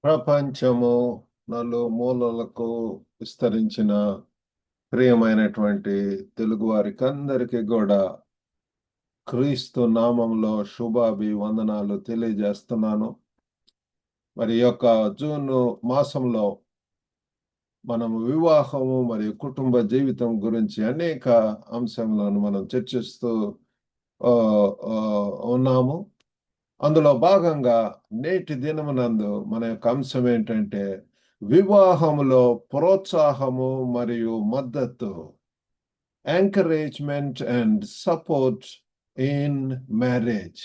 ప్రపంచము నలుమూలలకు విస్తరించిన ప్రియమైనటువంటి తెలుగు వారికి అందరికీ కూడా క్రీస్తు నామంలో శుభాభివందనాలు తెలియజేస్తున్నాను. మరి ఈ యొక్క జూన్ మాసంలో మనము వివాహము మరియు కుటుంబ జీవితం గురించి అనేక అంశములను మనం చర్చిస్తూ ఉన్నాము. అందులో భాగంగా నేటి దినమునందు మన యొక్క అంశం ఏంటంటే వివాహములో ప్రోత్సాహము మరియు మద్దతు, encouragement and support in marriage.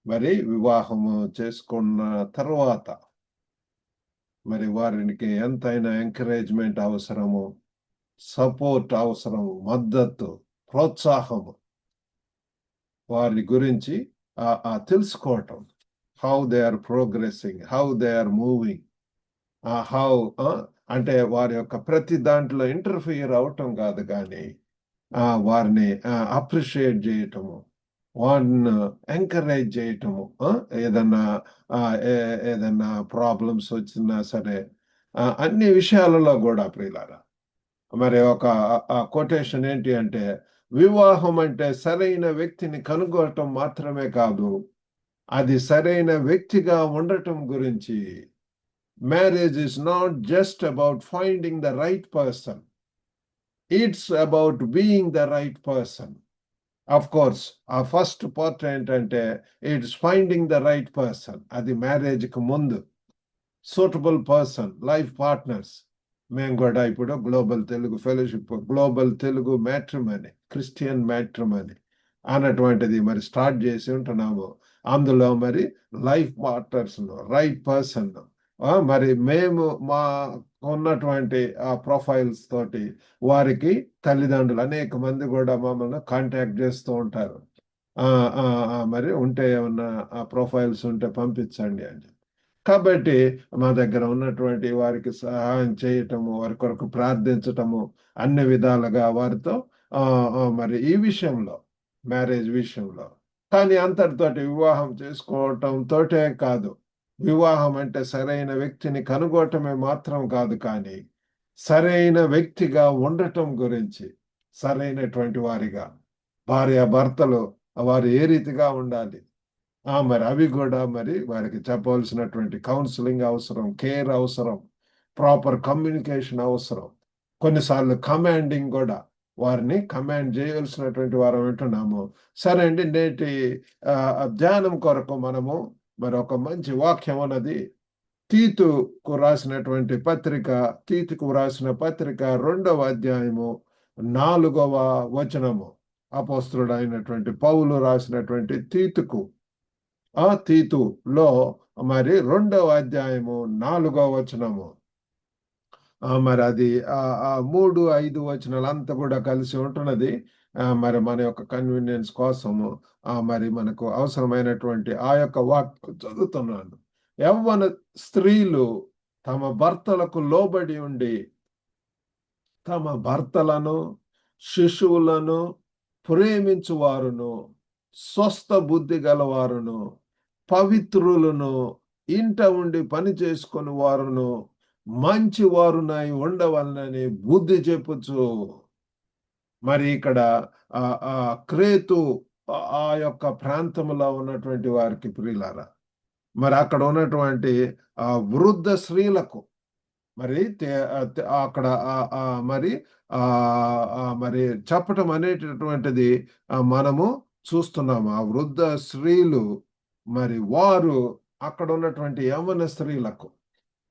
మరి వివాహము చేసుకున్న తర్వాత మరి వారికి ఎంతైనా ఎంకరేజ్మెంట్ అవసరము, సపోర్ట్ అవసరము, మద్దతు, ప్రోత్సాహము, వారి గురించి తెలుసుకోవటం. How they are progressing, how they are moving, how అంటే వారి యొక్క ప్రతి దాంట్లో ఇంటర్ఫియర్ అవటం కాదు, కానీ వారిని అప్రిషియేట్ చేయటము, వారిని ఎంకరేజ్ చేయటము. ఏదన్నా ప్రాబ్లమ్స్ వచ్చినా సరే అన్ని విషయాలలో కూడా ప్రియులారా, మరి ఒక కొటేషన్ ఏంటి అంటే, వివాహం అంటే సరైన వ్యక్తిని కనుగొనటం మాత్రమే కాదు, అది సరైన వ్యక్తిగా ఉండటం గురించి. Marriage is not just about finding the right person, it's about being the right person. Of course ఆ ఫస్ట్ పార్ట్ ఏంటంటే it's finding the right person. అది మ్యారేజ్కి ముందు సూటబుల్ పర్సన్, లైఫ్ పార్ట్నర్స్. మేము కూడా ఇప్పుడు global Telugu fellowship, global Telugu matrimony, Christian matrimony అన్నటువంటిది మరి స్టార్ట్ చేసి ఉంటున్నాము. అందులో మరి లైఫ్ పార్ట్నర్స్, రైట్ పర్సన్, మరి మేము మా ఉన్నటువంటి ఆ ప్రొఫైల్స్ తోటి వారికి తల్లిదండ్రులు అనేక మంది కూడా మమ్మల్ని కాంటాక్ట్ చేస్తూ ఉంటారు. మరి ఉంటే ఏమన్నా ప్రొఫైల్స్ ఉంటే పంపించండి అని. కాబట్టి మా దగ్గర ఉన్నటువంటి వారికి సహాయం చేయటము, వారి కొరకు ప్రార్థించటము, అన్ని విధాలుగా వారితో మరి ఈ విషయంలో, మ్యారేజ్ విషయంలో. కానీ అంతటితోటి వివాహం చేసుకోవటంతోటే కాదు. వివాహం అంటే సరైన వ్యక్తిని కనుగొనటమే మాత్రం కాదు, కానీ సరైన వ్యక్తిగా ఉండటం గురించి, సరైనటువంటి వారిగా భార్య భర్తలు వారు ఏ రీతిగా ఉండాలి, మరి అవి కూడా మరి వారికి చెప్పవలసినటువంటి కౌన్సిలింగ్ అవసరం, కేర్ అవసరం, ప్రాపర్ కమ్యూనికేషన్ అవసరం. కొన్నిసార్లు కమాండింగ్ కూడా, వారిని కమాండ్ చేయవలసినటువంటి వారు వింటున్నాము. సరే అండి, నేటి ధ్యానం కొరకు మనము మరి ఒక మంచి వాక్యం అన్నది తీతుకు రాసిన పత్రిక 2వ అధ్యాయము 4వ వచనము. అపోస్తలుడైనటువంటి పౌలు రాసినటువంటి తీతుకు, ఆ తీతులో మరి 2వ అధ్యాయము 4వ వచనము. మరి అది 3-5 వచనాలు అంతా కూడా కలిసి ఉంటున్నది. మరి మన యొక్క కన్వీనియన్స్ కోసము మరి మనకు అవసరమైనటువంటి ఆ యొక్క వాక్కు చదువుతున్నాను. యవ్వన స్త్రీలు తమ భర్తలకు లోబడి ఉండి తమ భర్తలను, శిశువులను ప్రేమించువారును, స్వస్థ బుద్ధి గలవారును, పవిత్రులను, ఇంట ఉండి పని చేసుకుని వారును, మంచి వారునై ఉండవలనని బుద్ధి చెప్పుచు. మరి ఇక్కడ క్రేతు ఆ యొక్క ప్రాంతంలో ఉన్నటువంటి వారికి ప్రియులారా, మరి అక్కడ ఉన్నటువంటి వృద్ధ స్త్రీలకు మరి అక్కడ మరి మరి చెప్పటం అనేటటువంటిది మనము చూస్తున్నాము. ఆ వృద్ధ స్త్రీలు మరి వారు అక్కడ ఉన్నటువంటి యవ్వన స్త్రీలకు,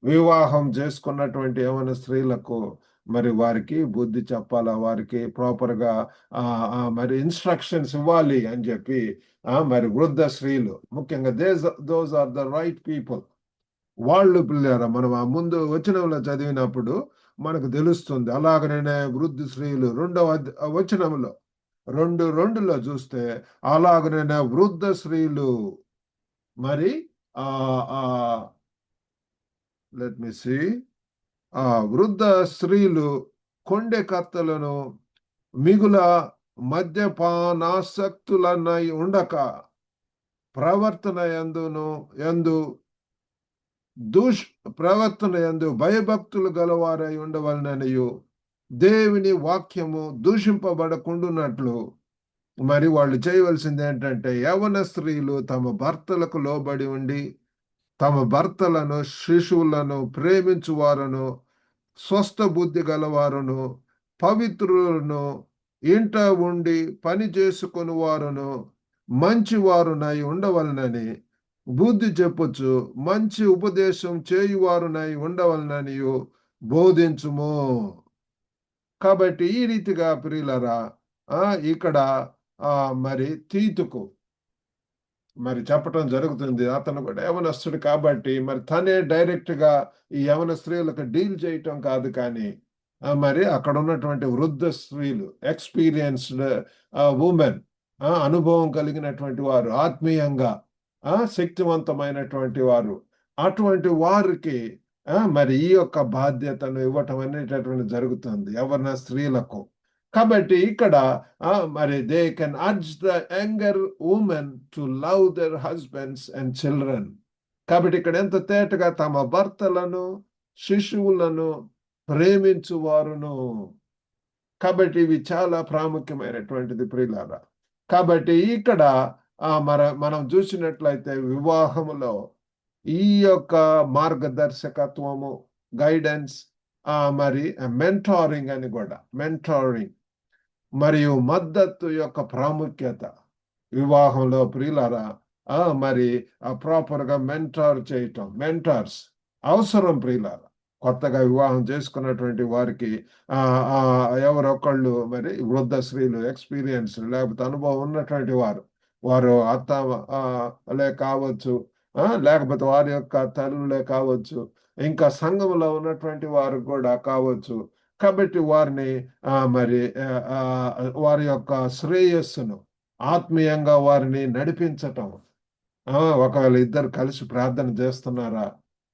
వివాహం చేసుకున్నటువంటి యవ్వన స్త్రీలకు మరి వారికి బుద్ధి చెప్పాలా, వారికి ప్రాపర్గా మరి ఇన్స్ట్రక్షన్స్ ఇవ్వాలి అని చెప్పి మరి వృద్ధ స్త్రీలు ముఖ్యంగా those are the right people. వాళ్ళు పిల్లారా, మనం ఆ ముందు వచనంలో చదివినప్పుడు మనకు తెలుస్తుంది. అలాగనే వృద్ధి స్త్రీలు 2వ వచనంలో 2:2లో చూస్తే అలాగనే వృద్ధ స్త్రీలు మరి లెట్ మీ సీ, వృద్ధ స్త్రీలు కొండె కత్తలను మిగుల మద్యపానాసక్తులనై ఉండక ప్రవర్తన యందు దూష్ ప్రవర్తన యందు భయభక్తులు గలవారై ఉండవలననియు, దేవుని వాక్యము దూషింపబడకుండునట్లు మరి వాళ్ళు చేయవలసింది ఏంటంటే, యవన స్త్రీలు తమ భర్తలకు లోబడి ఉండి, తమ భర్తలను శిశువులను ప్రేమించువారును, స్వస్థ బుద్ధి గలవారును, పవిత్రులను, ఇంట ఉండి పని చేసుకుని వారును, మంచివారునై ఉండవలనని బుద్ధి చెప్పుచు మంచి ఉపదేశం చేయువారునై ఉండవలననియు బోధించుము. కాబట్టి ఈ రీతిగా ప్రియులరా ఇక్కడ మరి తీతుకు మరి చెప్పటం జరుగుతుంది. అతను కూడా యవనస్తుడు కాబట్టి మరి తనే డైరెక్ట్ గా ఈ యవన స్త్రీలకు డీల్ చేయటం కాదు, కానీ మరి అక్కడ ఉన్నటువంటి వృద్ధ స్త్రీలు, ఎక్స్పీరియన్స్డ్ ఉమెన్, అనుభవం కలిగినటువంటి వారు, ఆత్మీయంగా శక్తివంతమైనటువంటి వారు, అటువంటి వారికి మరి ఈ యొక్క బాధ్యతను ఇవ్వటం అనేటటువంటి జరుగుతుంది యవన స్త్రీలకు. కాబట్టి ఇక్కడ మరి they can urge the younger women to love their husbands and children. కాబట్టి ఇక్కడ ఎంత తేటగా తమ భర్తలను శిశువులను ప్రేమించువారును. కాబట్టి ఇవి చాలా ప్రాముఖ్యమైనటువంటిది ప్రియులారా. కాబట్టి ఇక్కడ మనం చూసినట్లయితే వివాహములో ఈ యొక్క మార్గదర్శకత్వము, గైడెన్స్, మరి మెంటారింగ్ అని కూడా, మెంటారింగ్ మరియు మద్దతు యొక్క ప్రాముఖ్యత వివాహంలో ప్రియులారా మరి ప్రాపర్గా మెంటార్ చేయటం, మెంటార్స్ అవసరం ప్రియులారా. కొత్తగా వివాహం చేసుకున్నటువంటి వారికి ఎవరొకళ్ళు మరి వృద్ధ స్త్రీలు, ఎక్స్పీరియన్స్ లేకపోతే అనుభవం ఉన్నటువంటి వారు అత్త కావచ్చు, లేకపోతే వారి యొక్క తల్లులే కావచ్చు, ఇంకా సంఘంలో ఉన్నటువంటి వారు కూడా కావచ్చు. కాబట్టి వారిని మరి వారి యొక్క శ్రేయస్సును ఆత్మీయంగా వారిని నడిపించటం. ఒకవేళ ఇద్దరు కలిసి ప్రార్థన చేస్తున్నారా,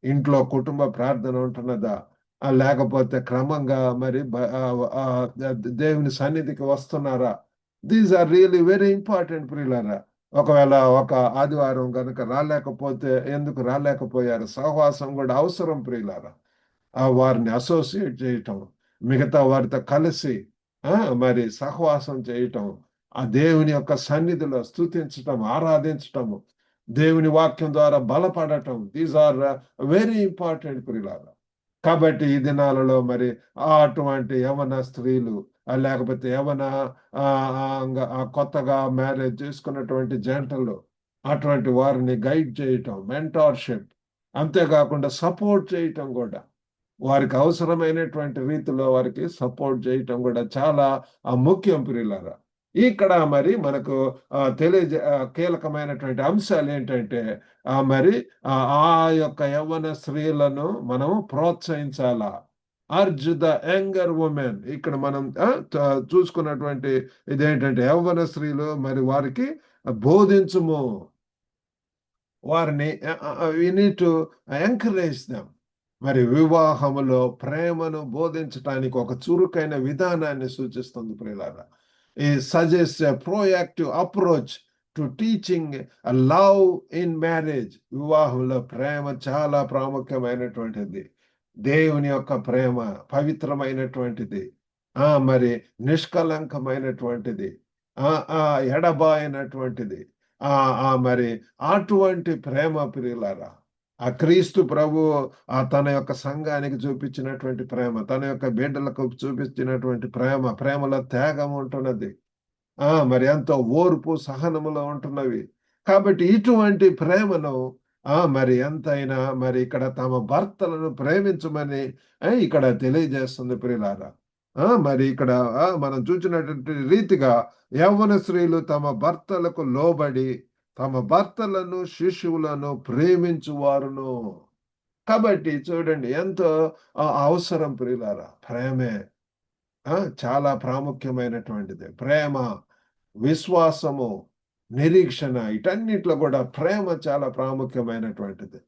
ఇంట్లో కుటుంబ ప్రార్థన ఉంటున్నదా, లేకపోతే క్రమంగా మరి దేవుని సన్నిధికి వస్తున్నారా, these are really very important ప్రియులారా. ఒకవేళ ఒక ఆదివారం కనుక ఎందుకు రాలేకపోయారు, సహవాసం కూడా అవసరం ప్రియులారా. వారిని అసోసియేట్ చేయటం, మిగతా వారితో కలిసి మరి సహవాసం చేయటం, ఆ దేవుని యొక్క సన్నిధిలో స్తుతించటం, ఆరాధించటము, దేవుని వాక్యం ద్వారా బలపడటం, దీస్ ఆర్ వెరీ ఇంపార్టెంట్ ప్రియులారా. కాబట్టి ఈ దినాలలో మరి అటువంటి యవన స్త్రీలు లేకపోతే యవన కొత్తగా మ్యారేజ్ చేసుకున్నటువంటి జంటలు, అటువంటి వారిని గైడ్ చేయటం, మెంటార్షిప్, అంతేకాకుండా సపోర్ట్ చేయటం కూడా, వారికి అవసరమైనటువంటి రీతిలో వారికి సపోర్ట్ చేయటం కూడా చాలా ముఖ్యం ప్రియులారా. ఇక్కడ మరి మనకు కీలకమైనటువంటి అంశాలు ఏంటంటే మరి ఆ యొక్క యవ్వన స్త్రీలను మనం ప్రోత్సహించాలా. అర్జ్ ద యంగర్ ఉమెన్, ఇక్కడ మనం చూసుకున్నటువంటి ఇదేంటంటే యవ్వన స్త్రీలు మరి వారికి బోధించుము, వారిని we need to encourage them. మరి వివాహములో ప్రేమను బోధించడానికి ఒక చురుకైన విధానాన్ని సూచిస్తుంది ప్రియులారా. It suggests a proactive approach to teaching a love in marriage. వివాహంలో ప్రేమ చాలా ప్రాముఖ్యమైనటువంటిది. దేవుని యొక్క ప్రేమ పవిత్రమైనటువంటిది, మరి నిష్కలంకమైనటువంటిది, ఎడబాయినటువంటిది. మరి అటువంటి ప్రేమ ప్రియులారా, ఆ క్రీస్తు ప్రభు తన యొక్క సంఘానికి చూపించినటువంటి ప్రేమ, తన యొక్క బిడ్డలకు చూపించినటువంటి ప్రేమలో త్యాగం ఉంటున్నది, మరి ఎంతో ఓర్పు సహనములో ఉంటున్నవి. కాబట్టి ఇటువంటి ప్రేమను మరి ఎంతైనా మరి ఇక్కడ తమ భర్తలను ప్రేమించమని ఇక్కడ తెలియజేస్తుంది ప్రియులారా. మరి ఇక్కడ మనం చూసినటువంటి రీతిగా యవ్వన స్త్రీలు తమ భర్తలకు లోబడి తమ భర్తలను శిశువులను ప్రేమించువారును. కాబట్టి చూడండి ఎంతో అవసరం ప్రియులారా. ప్రేమే చాలా ప్రాముఖ్యమైనటువంటిది. ప్రేమ, విశ్వాసము, నిరీక్షణ, ఇటన్నిట్లో కూడా ప్రేమ చాలా ప్రాముఖ్యమైనటువంటిది.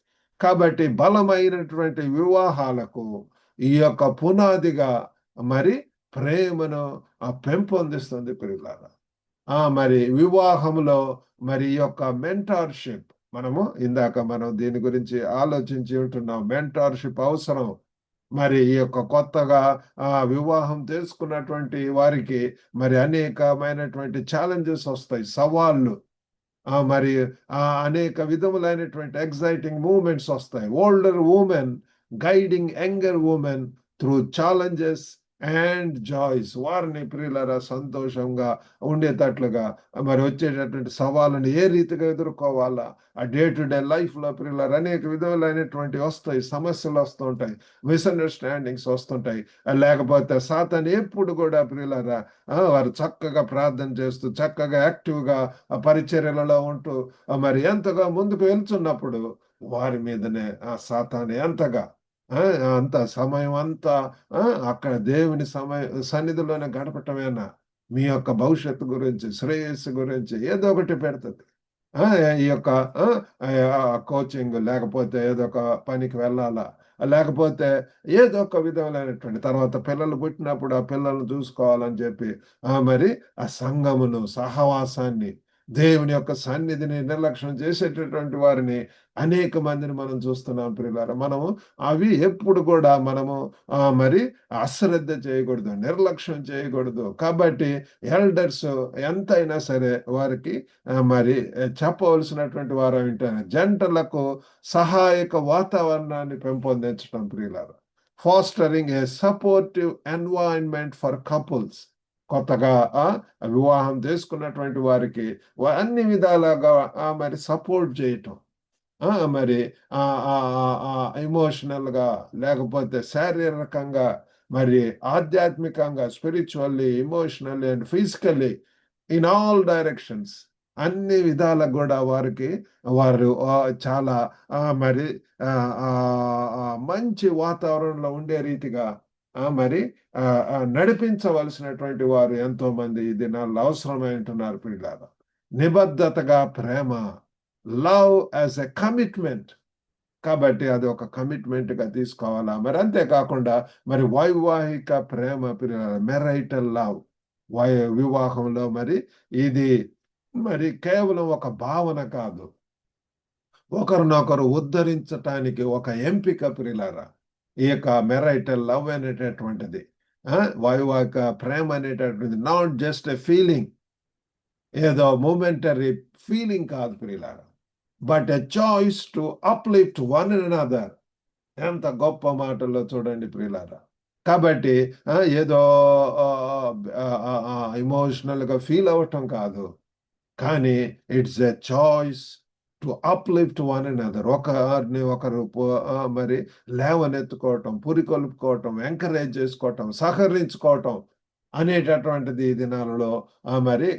కాబట్టి బలమైనటువంటి వివాహాలకు ఈ యొక్క పునాదిగా మరి ప్రేమను పెంపొందిస్తుంది ప్రియులారా. మరి వివాహంలో మరి ఈ యొక్క మెంటార్షిప్, ఇందాక మనం దీని గురించి ఆలోచించి ఉంటున్నాం. మెంటార్షిప్ అవసరం. మరి ఈ యొక్క కొత్తగా వివాహం చేసుకున్నటువంటి వారికి మరి అనేకమైనటువంటి ఛాలెంజెస్ వస్తాయి, సవాళ్ళు. మరి అనేక విధములైనటువంటి ఎగ్జైటింగ్ మూమెంట్స్ వస్తాయి. Older women guiding younger women through challenges and joys. వారిని ప్రియులరా సంతోషంగా ఉండేటట్లుగా మరి వచ్చేటటువంటి సవాళ్ళను ఏ రీతిగా ఎదుర్కోవాలా, ఆ డే టు డే లైఫ్లో ప్రియులరా అనేక విధములైనటువంటి వస్తాయి, సమస్యలు వస్తుంటాయి, మిస్అండర్స్టాండింగ్స్ వస్తుంటాయి. లేకపోతే సాతాను ఎప్పుడు కూడా ప్రియులరా వారు చక్కగా ప్రార్థన చేస్తూ చక్కగా యాక్టివ్గా ఆ పరిచర్యలలో ఉంటూ మరి ఎంతగా ముందుకు వెళ్తున్నప్పుడు వారి మీదనే ఆ సాతాను ఎంతగా అంత సమయం అంతా అక్కడ దేవుని సన్నిధిలోనే గడపటమేనా, మీ యొక్క భవిష్యత్తు గురించి, శ్రేయస్సు గురించి ఏదో ఒకటి పెడుతుంది. ఈ యొక్క కోచింగ్, లేకపోతే ఏదో ఒక పనికి వెళ్ళాలా, లేకపోతే ఏదో ఒక విధములైనటువంటి తర్వాత పిల్లలు పుట్టినప్పుడు ఆ పిల్లల్ని చూసుకోవాలని చెప్పి మరి ఆ సంఘమును, సహవాసాన్ని, దేవుని యొక్క సన్నిధిని నిర్లక్ష్యం చేసేటటువంటి వారిని అనేక మందిని మనం చూస్తున్నాం ప్రియులారా. మనము అవి ఎప్పుడు కూడా మనము మరి అశ్రద్ధ చేయకూడదు, నిర్లక్ష్యం చేయకూడదు. కాబట్టి ఎల్డర్స్ ఎంతైనా సరే వారికి మరి చెప్పవలసినటువంటి వారు వింటారు. జంటలకు సహాయక వాతావరణాన్ని పెంపొందించడం ప్రియులారా. Fostering A supportive environment for couples. కొత్తగా వివాహం చేసుకున్నటువంటి వారికి అన్ని విధాలుగా మరి సపోర్ట్ చేయటం, మరి ఎమోషనల్గా, లేకపోతే శారీరకంగా, మరి ఆధ్యాత్మికంగా, spiritually, emotionally and physically, in all directions, అన్ని విధాలకు కూడా వారు చాలా మరి మంచి వాతావరణంలో ఉండే రీతిగా మరి నడిపించవలసినటువంటి వారు ఎంతో మంది ఈ దినాల్లో అవసరమై ఉంటున్నారు పిల్లలు. నిబద్ధతగా ప్రేమ, లవ్ యాజ్ ఎ కమిట్మెంట్. కాబట్టి అది ఒక కమిట్మెంట్గా తీసుకోవాలా. మరి అంతేకాకుండా మరి వైవాహిక ప్రేమ పిల్లలు, మెరైటల్ లవ్, వివాహంలో మరి ఇది మరి కేవలం ఒక భావన కాదు, ఒకరినొకరు ఉద్ధరించటానికి ఒక ఎంపిక ప్రియులారా. ఈ యొక్క మెరైటల్ లవ్ అనేటటువంటిది, వైవాహిక ప్రేమ అనేటటువంటిది నాట్ జస్ట్ ఎ ఫీలింగ్, ఏదో మూమెంటరీ ఫీలింగ్ కాదు ప్రియులారా, but a choice to uplift one another. ఎంత గొప్ప మాటల్లో చూడండి ప్రియులారా. కాబట్టి ఏదో ఎమోషనల్గా ఫీల్ అవ్వటం కాదు, కానీ it's a choice to uplift one another. ఒకరిని ఒకరు మరి లేవనెత్తుకోవటం, పురికొల్పుకోవటం, ఎంకరేజ్ చేసుకోవటం, సహకరించుకోవటం అనేటటువంటిది ఈ దినాలలో మరి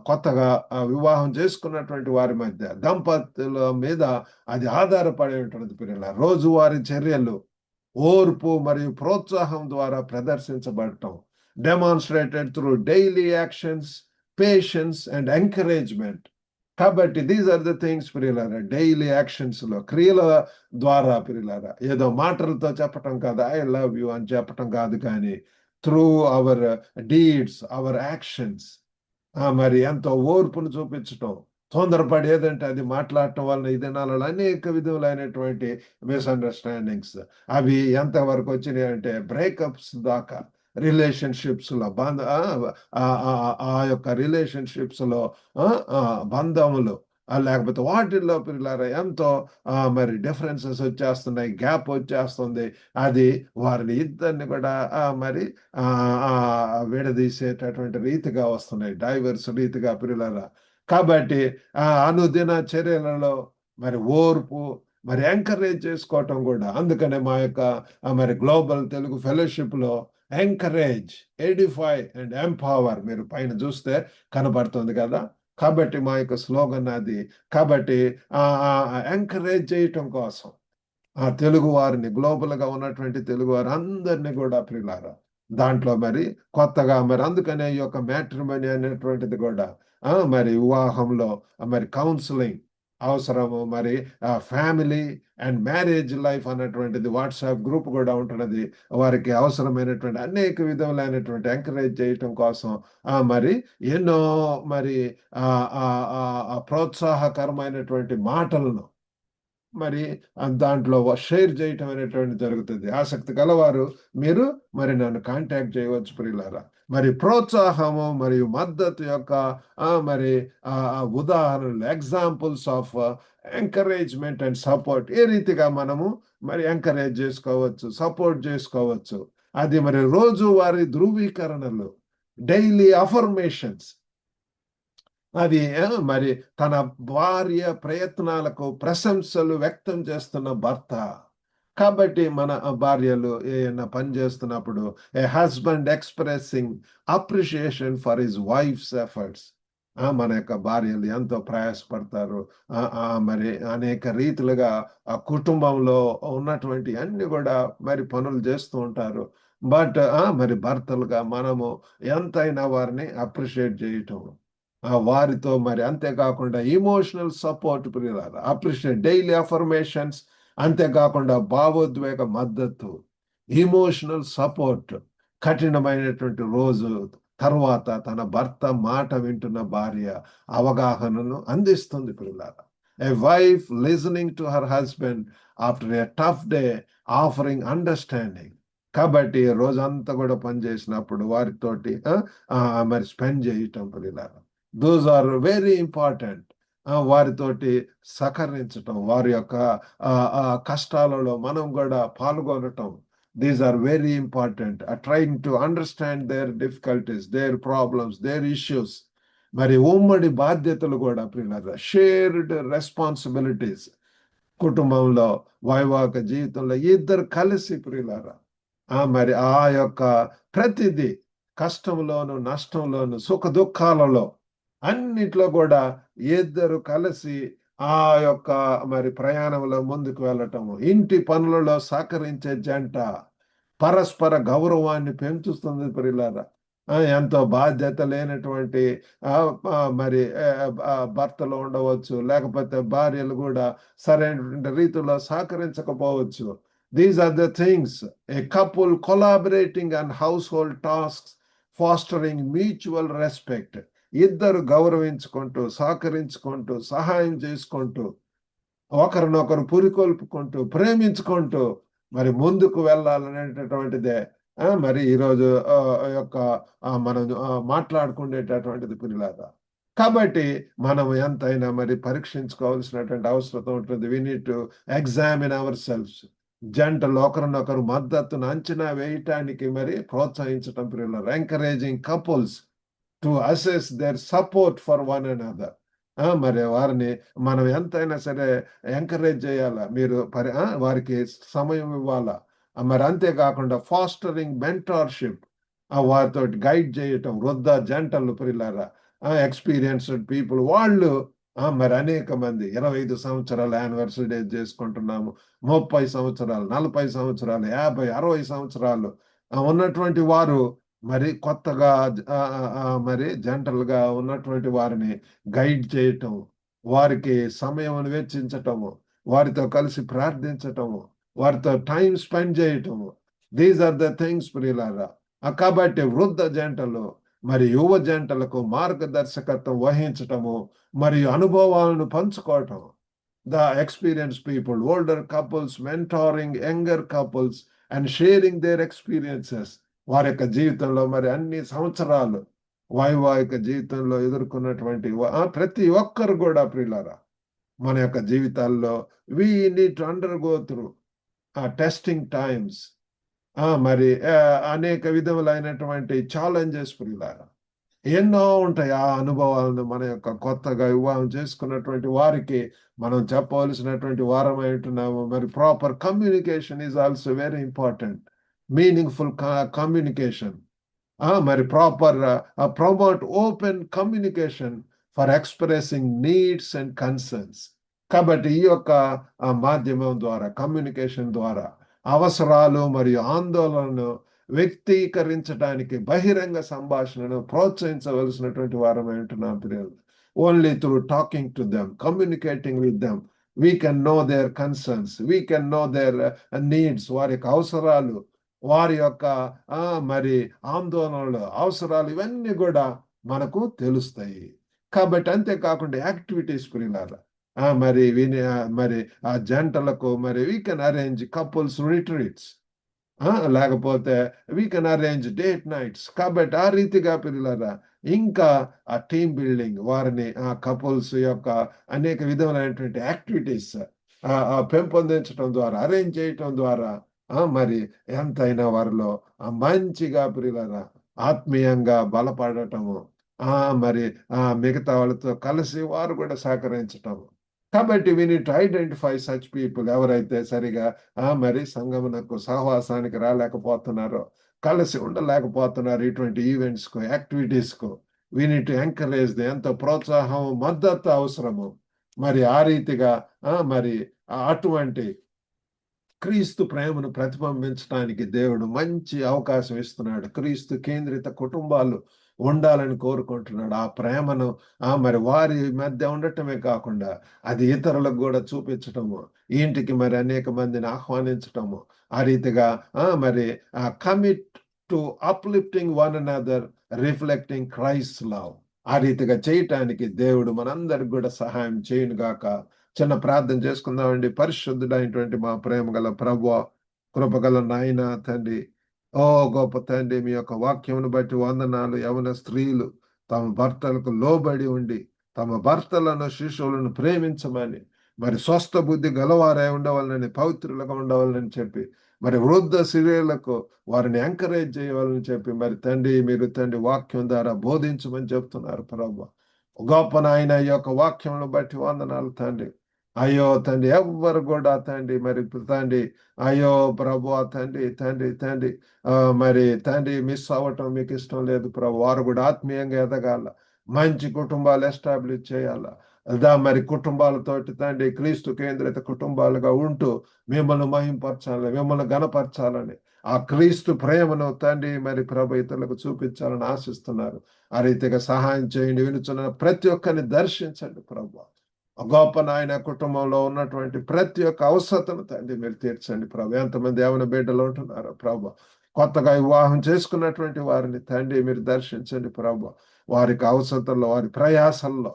కొత్తగా వివాహం చేసుకున్నటువంటి వారి మధ్య దంపతుల మీద అది ఆధారపడి ఉంటుంది పిల్లల. రోజువారీ చర్యలు ఓర్పు మరియు ప్రోత్సాహం ద్వారా ప్రదర్శించబడటం, demonstrated through daily actions, patience and encouragement. కాబట్టి దీస్ ఆర్ ద థింగ్స్ ప్రియులారా. డైలీ యాక్షన్స్ లో, క్రియల ద్వారా ప్రియులారా, ఏదో మాటలతో చెప్పటం కాదు, ఐ లవ్ యూ అని చెప్పటం కాదు, కానీ through our deeds, hour actions మరి ఎంతో ఓర్పును చూపించటం. తొందరపడి ఏదంటే అది మాట్లాడటం వలన ఈ దినాలలో అనేక విధములైనటువంటి మిస్అండర్స్టాండింగ్స్ అవి ఎంతవరకు వచ్చినాయి అంటే బ్రేకప్స్ దాకా, రిలేషన్షిప్స్ లో ఆ యొక్క రిలేషన్షిప్స్ లో బంధములు, లేకపోతే వాటిల్లో పిల్లలు ఎంతో మరి డిఫరెన్సెస్ వచ్చేస్తున్నాయి, గ్యాప్ వచ్చేస్తుంది. అది వారిని ఇద్దరిని కూడా మరి విడదీసేటటువంటి రీతిగా వస్తున్నాయి, డైవర్స్ రీతిగా పిల్లల. కాబట్టి అనుదిన చర్యలలో మరి ఓర్పు, మరి ఎంకరేజ్ చేసుకోవటం కూడా. అందుకనే మా యొక్క మరి గ్లోబల్ తెలుగు ఫెలోషిప్ లో ఎంకరేజ్, ఎడిఫై అండ్ ఎంపవర్ మీరు పైన చూస్తే కనబడుతుంది కదా. కాబట్టి మా యొక్క స్లోగన్ అది. కాబట్టి ఎంకరేజ్ చేయటం కోసం ఆ తెలుగు వారిని, గ్లోబల్గా ఉన్నటువంటి తెలుగు వారు అందరినీ కూడా ప్రియులారా దాంట్లో మరి కొత్తగా మరి అందుకనే ఈ యొక్క మ్యాట్రిమోనీ అనేటువంటిది కూడా మరి వివాహంలో మరి కౌన్సిలింగ్, అవసరము. మరి ఫ్యామిలీ అండ్ మ్యారేజ్ లైఫ్ అన్నటువంటిది వాట్సాప్ గ్రూప్ కూడా ఉంటున్నది. వారికి అవసరమైనటువంటి అనేక విధములైనటువంటి ఎంకరేజ్ చేయటం కోసం మరి ఎన్నో మరి ప్రోత్సాహకరమైనటువంటి మాటలను మరి దాంట్లో షేర్ చేయటం అనేటువంటి జరుగుతుంది. ఆసక్తి గలవారు మీరు మరి నన్ను కాంటాక్ట్ చేయవచ్చు ప్రియులారా. మరి ప్రోత్సాహము మరియు మద్దతు యొక్క మరి ఉదాహరణలు, examples of encouragement and support, ఏ రీతిగా మనము మరి ఎంకరేజ్ చేసుకోవచ్చు, సపోర్ట్ చేసుకోవచ్చు. అది మరి రోజువారీ ధృవీకరణలు, డైలీ అఫర్మేషన్స్. అది మరి తన భార్య ప్రయత్నాలకు ప్రశంసలు వ్యక్తం చేస్తున్న భర్త. కాబట్టి మన భార్యలు ఏమైనా పని చేస్తున్నప్పుడు a husband expressing appreciation for his wife's efforts. మన యొక్క భార్యలు ఎంతో ప్రయాసపడతారు, మరి అనేక రీతులుగా ఆ కుటుంబంలో ఉన్నటువంటి అన్ని కూడా మరి పనులు చేస్తూ ఉంటారు. బట్ మరి భర్తలుగా మనము ఎంతైనా వారిని అప్రిషియేట్ చేయటం, వారితో మరి అంతేకాకుండా ఇమోషనల్ సపోర్ట్ ప్రియులారా, అప్రిషియేట్ డైలీ అఫర్మేషన్స్, అంతేకాకుండా భావోద్వేగ మద్దతు, ఇమోషనల్ సపోర్ట్. కఠినమైనటువంటి రోజు తర్వాత తన భర్త మాట వింటున్న భార్య అవగాహనను అందిస్తుంది ప్రియులారా. A wife listening to her husband after a tough day, offering understanding. కాబట్టి రోజంతా కూడా పనిచేసినప్పుడు వారితోటి మరి స్పెండ్ చేయటం ప్రియులారా, దోస్ ఆర్ వెరీ ఇంపార్టెంట్. వారితోటి సహకరించటం, వారి యొక్క కష్టాలలో మనం కూడా పాల్గొనటం, these are very important. Trying to understand their difficulties, their problems, their issues. మరి ఉమ్మడి బాధ్యతలు కూడా ప్రియులారా, షేర్డ్ రెస్పాన్సిబిలిటీస్. కుటుంబంలో వైవాహిక జీవితంలో ఇద్దరు కలిసి ప్రియులారా మరి ఆ యొక్క ప్రతిదీ కష్టంలోను, నష్టంలోను, సుఖ దుఃఖాలలో అన్నిట్లో కూడా ఇద్దరు కలిసి ఆ యొక్క మరి ప్రయాణంలో ముందుకు వెళ్ళటము. ఇంటి పనులలో సహకరించే జంట పరస్పర గౌరవాన్ని పెంచుతుంది ప్రియులారా. ఎంతో బాధ్యత లేనటువంటి మరి భర్తలు ఉండవచ్చు, లేకపోతే భార్యలు కూడా సరైనటువంటి రీతిలో సహకరించకపోవచ్చు. These are the things. A couple collaborating on household tasks, fostering mutual respect. ఇద్దరు గౌరవించుకుంటూ, సహకరించుకుంటూ, సహాయం చేసుకుంటూ, ఒకరినొకరు పురికొల్పుకుంటూ, ప్రేమించుకుంటూ మరి ముందుకు వెళ్ళాలనేటటువంటిదే మరి ఈరోజు యొక్క మనం మాట్లాడుకునేటటువంటిది ప్రియులారా. కాబట్టి మనం ఎంతైనా మరి పరీక్షించుకోవాల్సినటువంటి అవసరం ఉంటుంది. We need to examine ourselves. జంటలు ఒకరినొకరు మద్దతును అంచనా వేయటానికి మరి ప్రోత్సహించటం ప్రియులారా. Encouraging couples to assess their support for one another. మరి వారిని మనం ఎంతైనా సరే ఎంకరేజ్ చేయాలా, మీరు వారికి సమయం ఇవ్వాలా. మరి అంతేకాకుండా ఫాస్టరింగ్ మెంటార్షిప్, వారితో గైడ్ చేయటం. వృద్ధ జంటలు ప్రియులారా, ఎక్స్పీరియన్స్డ్ పీపుల్, వాళ్ళు మరి అనేక మంది 25 సంవత్సరాల యానివర్సరీ చేసుకుంటున్నాము, 30 సంవత్సరాలు, 40 సంవత్సరాలు, 50, 60 సంవత్సరాలు ఉన్నటువంటి వారు మరి కొత్తగా మరి జంటలుగా ఉన్నటువంటి వారిని గైడ్ చేయటం, వారికి సమయం వెచ్చించటము, వారితో కలిసి ప్రార్థించటము, వారితో టైం స్పెండ్ చేయటము. దీస్ ఆర్ ద థింగ్స్ ప్రియులారా. కాబట్టి వృద్ధ జంటలు మరి యువ జంటలకు మార్గదర్శకత్వం వహించటము మరియు అనుభవాలను పంచుకోవటం. The experience people, older couples mentoring younger couples and sharing their experiences. వారి యొక్క జీవితంలో మరి అన్ని సంవత్సరాలు వైవాహిక జీవితంలో ఎదుర్కొన్నటువంటి ప్రతి ఒక్కరు కూడా ప్రియులారా, మన యొక్క జీవితాల్లో we need to undergo through testing times. మరి అనేక విధములైనటువంటి ఛాలెంజెస్ ప్రియులారా, ఎన్నో ఉంటాయి. ఆ అనుభవాలను మన యొక్క కొత్తగా వివాహం చేసుకున్నటువంటి వారికి మనం చెప్పవలసినటువంటి వారమై ఉంటున్నాము. మరి proper communication is also very important. Meaningful communication, మరి proper promote open communication for expressing needs and concerns. కాబట్టి ఈ యొక్క మాధ్యమం ద్వారా, కమ్యూనికేషన్ ద్వారా అవసరాలు మరియు ఆందోళనను వ్యక్తీకరించడానికి బహిరంగ సంభాషణను ప్రోత్సహించవలసినటువంటి వారమై ఉంటున్నాం ప్రియులు. Only through talking to them, communicating with them, we can know their concerns, we can know their needs, వారి యొక్క అవసరాలు, వారి యొక్క మరి ఆందోళనలు, అవసరాలు, ఇవన్నీ కూడా మనకు తెలుస్తాయి. కాబట్టి అంతేకాకుండా యాక్టివిటీస్ ప్రియులారా, మరి మరి ఆ జంటలకు మరి we can arrange couples retreats, లేకపోతే we can arrange date nights. కాబట్టి ఆ రీతిగా పిల్లరా ఇంకా ఆ టీమ్ బిల్డింగ్, వారిని ఆ కపుల్స్ యొక్క అనేక విధమైనటువంటి యాక్టివిటీస్ పెంపొందించడం ద్వారా, అరేంజ్ చేయటం ద్వారా మరి ఎంతైనా వారిలో మంచిగా పిల్లరా ఆత్మీయంగా బలపడటము, మరి మిగతా వాళ్ళతో కలిసి వారు కూడా సహకరించటము. కాబట్టి we need to identify such people, ఎవరైతే సరిగా మరి సంగమునకు సహవాసానికి రాలేకపోతున్నారో, కలిసి ఉండలేకపోతున్నారు, ఇటువంటి ఈవెంట్స్కు, యాక్టివిటీస్కు వీ నీడ్ టు ఎంకరేజ్, ఎంతో ప్రోత్సాహం, మద్దతు అవసరము. మరి ఆ రీతిగా మరి అటువంటి క్రీస్తు ప్రేమను ప్రతిబింబించడానికి దేవుడు మంచి అవకాశం ఇస్తున్నాడు. క్రీస్తు కేంద్రిత కుటుంబాలు ఉండాలని కోరుకుంటున్నాడు. ఆ ప్రేమను మరి వారి మధ్య ఉండటమే కాకుండా అది ఇతరులకు కూడా చూపించటము, ఇంటికి మరి అనేక మందిని ఆహ్వానించటము, ఆ రీతిగా మరి commit to uplifting one another, reflecting Christ love. ఆ రీతిగా చేయటానికి దేవుడు మనందరికి కూడా సహాయం చేయను గాక. చిన్న ప్రార్థన చేసుకుందామండి. పరిశుద్ధుడైనటువంటి మా ప్రేమ గల ప్రభువా, కృపగల నాయన తండ్రి, ఓ గొప్ప తండ్రి, మీ యొక్క వాక్యమును బట్టి వందనాలు. యవన స్త్రీలు తమ భర్తలకు లోబడి ఉండి తమ భర్తలను, శిశువులను ప్రేమించమని, మరి స్వస్థ బుద్ధి గలవారై ఉండవాలని, పవిత్రులుగా ఉండవాలని చెప్పి, మరి వృద్ధ స్త్రీలకు వారిని ఎంకరేజ్ చేయవాలని చెప్పి, మరి తండ్రి మీరు తండ్రి వాక్యం ద్వారా బోధించమని చెప్తున్నారు ప్రభు. గొప్ప నాయన ఈ యొక్క వాక్యమును బట్టి వందనాలు తండ్రి. అయ్యో తండ్రి, ఎవ్వరు కూడా తండ్రి మరి తండ్రి, అయ్యో ప్రభు తండ్రి తండ్రి తండ్రి మరి తండ్రి మిస్ అవ్వటం మీకు ఇష్టం లేదు ప్రభు. వారు కూడా ఆత్మీయంగా ఎదగాల, మంచి కుటుంబాలు ఎస్టాబ్లిష్ చేయాల. మరి కుటుంబాలతోటి తండ్రి క్రీస్తు కేంద్రిత కుటుంబాలుగా ఉంటూ మిమ్మల్ని మహింపరచాలని, మిమ్మల్ని గణపరచాలని, ఆ క్రీస్తు ప్రేమను తండ్రి మరి ప్రభు ఇతరులకు చూపించాలని ఆశిస్తున్నారు. ఆ రీతిగా సహాయం చేయండి. వినుచున్న ప్రతి ఒక్కరిని దర్శించండి ప్రభు. గొప్ప నాయన కుటుంబంలో ఉన్నటువంటి ప్రతి ఒక్క అవసరతను తండ్రి మీరు తీర్చండి ప్రభు. ఎంతమంది యవన బిడ్డలు ఉంటున్నారు ప్రభు, కొత్తగా వివాహం చేసుకున్నటువంటి వారిని తండ్రి మీరు దర్శించండి ప్రభు. వారికి అవసరతల్లో, వారి ప్రయాసల్లో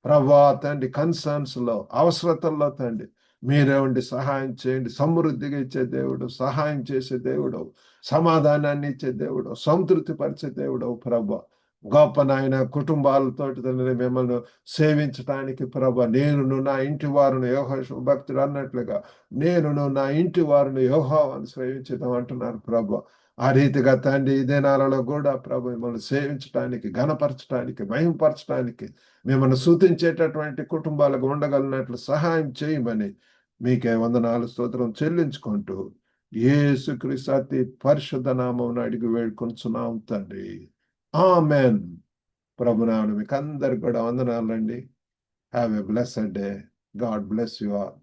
ప్రభు తండ్రి, కన్సర్న్స్ లో, అవసరతల్లో తండ్రి మీరే ఉండి సహాయం చేయండి. సమృద్ధిగా ఇచ్చే దేవుడు, సహాయం చేసే దేవుడు, సమాధానాన్ని ఇచ్చే దేవుడు, సంతృప్తి పరిచే దేవుడు ప్రభు. గొప్ప నాయన కుటుంబాలతోటి తండ్రి మిమ్మల్ని సేవించడానికి ప్రభు, నేనును నా ఇంటి వారును యెహోవా భక్తుడు అన్నట్లుగా నేనును నా ఇంటి వారును యెహోవాను సేవించుదాం అంటున్నారు ప్రభు. ఆ రీతిగా తండ్రి ఈ దినాలలో కూడా ప్రభు మిమ్మల్ని సేవించడానికి, ఘనపరచడానికి, మహింపరచడానికి, మిమ్మల్ని స్తుతించేటటువంటి కుటుంబాలకు ఉండగలిగినట్లు సహాయం చేయమని మీకే వందనాలు స్తోత్రం చెల్లించుకుంటూ యేసుక్రీస్తు అతి పరిశుద్ధ నామమున అడిగి వేడుకొంచున్నాం తండ్రి. ఆమెన్. ప్రభునామమున మీకు అందరికి కూడా వందనాలండి. Have a blessed day. God bless you all.